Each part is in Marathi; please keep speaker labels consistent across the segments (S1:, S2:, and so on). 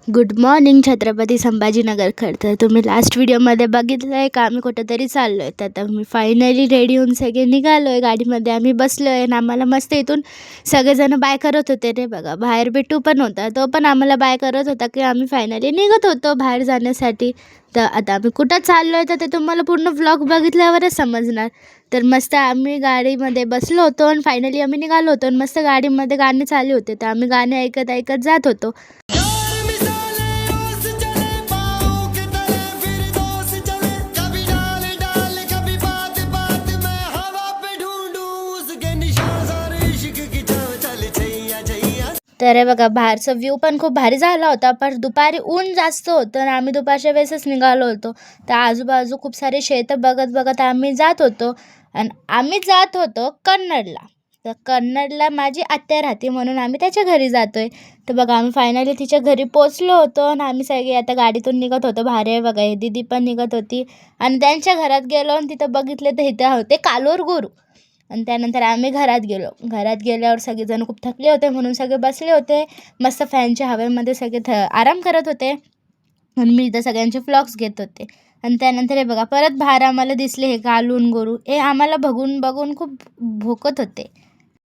S1: Good morning Chhatrapati Sambhajinagar. खरं तर तुम्ही लास्ट व्हिडिओमध्ये बघितलं आहे का आम्ही कुठंतरी चाललो आहे. तर आता मी फायनली रेडी होऊन सगळे निघालो आहे. गाडीमध्ये आम्ही बसलो आहे आणि आम्हाला मस्त इथून सगळेजण बाय करत होते. रे बघा, बाहेर बिट्टू पण होता, तो पण आम्हाला बाय करत होता की आम्ही फायनली निघत होतो बाहेर जाण्यासाठी. तर आता आम्ही कुठं चाललो आहे तर ते तुम्हाला पूर्ण व्लॉग बघितल्यावरच समजणार. तर मस्त आम्ही गाडीमध्ये बसलो होतो आणि फायनली आम्ही निघालो होतो आणि मस्त गाडीमध्ये गाणे चालू होते. तर आम्ही गाणे ऐकत ऐकत जात होतो. तर हे बघा, बाहेरचा व्ह्यू पण खूप भारी झाला होता, पण दुपारी ऊन जास्त होतं आणि आम्ही दुपारच्या वेळेसच निघालो होतो. तर आजूबाजू खूप सारे शेतं बघत बघत आम्ही जात होतो आणि आम्ही जात होतो कन्नडला. तर कन्नडला माझी आत्या राहते म्हणून आम्ही त्याच्या घरी जातो आहे. तर बघा, आम्ही फायनली तिच्या घरी पोचलो होतो आणि आम्ही सगळे आता गाडीतून निघत होतो. भारी आहे बघा, ही दीदी पण निघत होती आणि त्यांच्या घरात गेलो आणि तिथं बघितले तर इथं होते कालोर गुरू. आणि त्यानंतर आम्ही घरात गेलो. घरात गेल्यावर सगळेजण खूप थकले होते म्हणून सगळे बसले होते. मस्त फॅनच्या हवेमध्ये सगळे आराम करत होते आणि मी इथं सगळ्यांचे व्लॉग्स घेत होते. आणि त्यानंतर हे बघा, परत बाहेर आम्हाला दिसले हे कालून गोरू. हे आम्हाला बघून बघून खूप भोकत होते.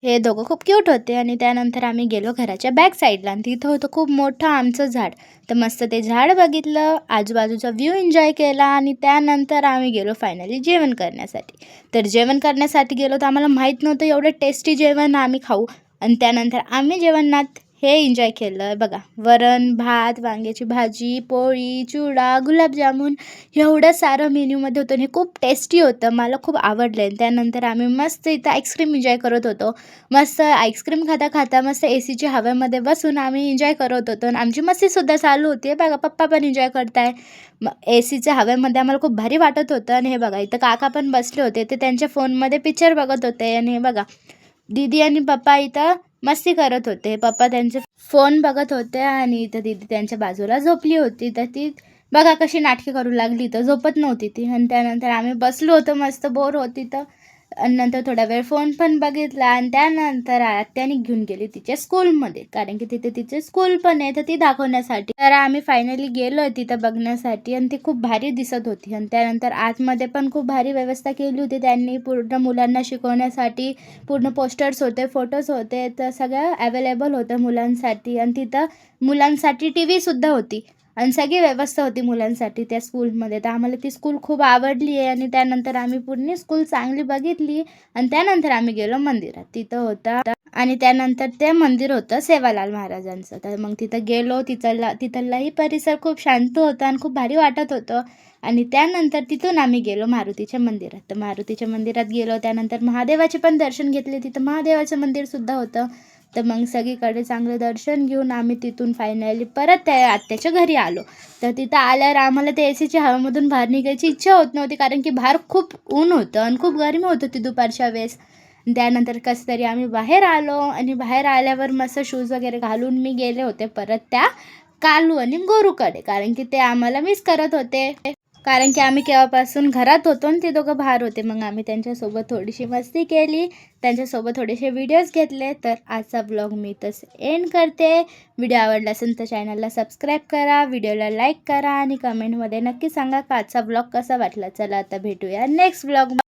S1: हे दोघं खूप क्यूट होते. आणि त्यानंतर आम्ही गेलो घराच्या बॅक साईडला आणि तिथं होतं खूप मोठं आमचं झाड. तर मस्त ते झाड बघितलं, आजूबाजूचा व्ह्यू एन्जॉय केला आणि त्यानंतर आम्ही गेलो फायनली जेवण करण्यासाठी. तर जेवण करण्यासाठी गेलो तर आम्हाला माहीत नव्हतं एवढं टेस्टी जेवण आम्ही खाऊ. आणि त्यानंतर आम्ही जेवणात हे एन्जॉय केलं बघा, वरण भात, वांग्याची भाजी, पोळी, चिवडा, गुलाबजामुन, एवढं सारं मेन्यूमध्ये होतं आणि हे खूप टेस्टी होतं. मला खूप आवडलं. आणि त्यानंतर आम्ही मस्त इथं आईस्क्रीम एन्जॉय करत होतो. मस्त आईस्क्रीम खाता खाता मस्त एसीच्या हवेमध्ये बसून आम्ही एन्जॉय करत होतो आणि आमची मस्तीसुद्धा चालू होती. बघा, पप्पा पण एन्जॉय करताय. एसीच्या हवेमध्ये आम्हाला खूप भारी वाटत होतं. आणि हे बघा, इथं काका पण बसले होते, ते त्यांच्या फोनमध्ये पिक्चर बघत होते. आणि हे बघा, दीदी आणि पप्पा इथं मस्ती करत होते. पप्पा त्यांचे फोन बघत होते आणि इथं दीदी त्यांच्या बाजूला झोपली होती. तर ती बघा कशी नाटके करू लागली, तर झोपत नव्हती ती. आणि त्यानंतर आम्ही बसलो होतो, मस्त बोर होती तर. आणि नंतर थोडा वेळ फोन पण बघितला आणि त्यानंतर आत्याने घेऊन गेली तिच्या स्कूलमध्ये, कारण की तिथे तिचे स्कूल पण आहे तर ती दाखवण्यासाठी. तर आम्ही फायनली गेलो तिथं बघण्यासाठी आणि ती खूप भारी दिसत होती. आणि त्यानंतर आतमध्ये पण खूप भारी व्यवस्था केली होती त्यांनी पूर्ण मुलांना शिकवण्यासाठी. पूर्ण पोस्टर्स होते, फोटोज होते, तर सगळं अवेलेबल होतं मुलांसाठी. आणि तिथं मुलांसाठी टी व्हीसुद्धा होती आणि सगळी व्यवस्था होती मुलांसाठी त्या स्कूलमध्ये. तर आम्हाला ती स्कूल खूप आवडली आहे. आणि त्यानंतर आम्ही पूर्ण स्कूल चांगली बघितली आणि त्यानंतर आम्ही गेलो मंदिरात. तिथं होता आणि त्यानंतर ते मंदिर होतं सेवालाल महाराजांचं. तर मग तिथं गेलो. तिथलाही परिसर खूप शांत होता आणि खूप भारी वाटत होतं. आणि त्यानंतर तिथून आम्ही गेलो मारुतीच्या मंदिरात. तर मारुतीच्या मंदिरात गेलो, त्यानंतर महादेवाचे पण दर्शन घेतले. तिथं महादेवाचं मंदिरसुद्धा होतं. तर मग सगळीकडे चांगलं दर्शन घेऊन आम्ही तिथून फायनली परत त्या आत्याच्या घरी आलो. तर तिथं आल्यावर आम्हाला ते एसीच्या हवेमधून बाहेर निघायची इच्छा होत नव्हती, कारण की बाहेर खूप ऊन होतं आणि खूप गरमी होत होती दुपारच्या वेळेस. त्यानंतर कसं तरी आम्ही बाहेर आलो आणि बाहेर आल्यावर मस्त शूज वगैरे घालून मी गेले होते परत त्या कालू आणि गोरूकडे, कारण की ते आम्हाला मिस करत होते. कारण की आम्ही केव्हापासून घरात होतो आणि ते दोघं बाहेर होते. मग आम्ही त्यांच्यासोबत थोडीशी मस्ती केली, त्यांच्यासोबत थोडेसे व्हिडिओज घेतले. तर आजचा ब्लॉग मी इथंच एंड करते. व्हिडिओ आवडला असेल तर चॅनलला सबस्क्राईब करा, व्हिडिओला लाईक करा आणि कमेंटमध्ये नक्की सांगा का आजचा ब्लॉग कसा वाटला. चला आता भेटूया नेक्स्ट ब्लॉग.